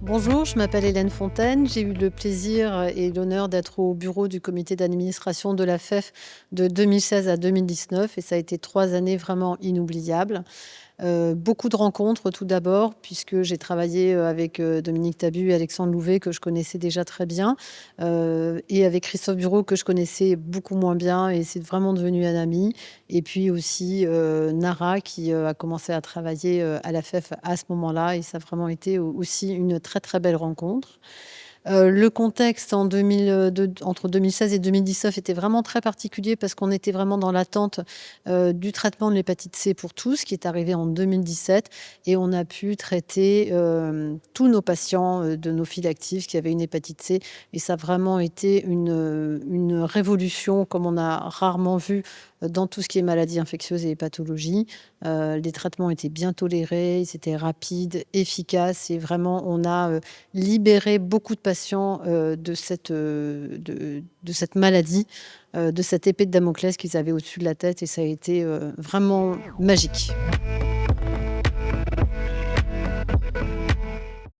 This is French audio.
Bonjour, je m'appelle Hélène Fontaine. J'ai eu le plaisir et l'honneur d'être au bureau du comité d'administration de la FEF de 2016 à 2019 et ça a été 3 années vraiment inoubliables. Beaucoup de rencontres tout d'abord puisque j'ai travaillé, avec, Dominique Tabu et Alexandre Louvet que je connaissais déjà très bien, et avec Christophe Bureau que je connaissais beaucoup moins bien et c'est vraiment devenu un ami et puis aussi, Nara qui, a commencé à travailler, à la FEF à ce moment-là et ça a vraiment été aussi une très, très belle rencontre. Le contexte en 2000, entre 2016 et 2019 était vraiment très particulier parce qu'on était vraiment dans l'attente, du traitement de l'hépatite C pour tous, qui est arrivé en 2017 et on a pu traiter, tous nos patients, de nos files actives qui avaient une hépatite C et ça a vraiment été une révolution comme on a rarement vu, dans tout ce qui est maladies infectieuses et pathologies. Les traitements étaient bien tolérés, ils étaient rapides, efficaces et vraiment on a, libérer beaucoup de patients, de cette maladie, de cette épée de Damoclès qu'ils avaient au-dessus de la tête et ça a été, vraiment magique.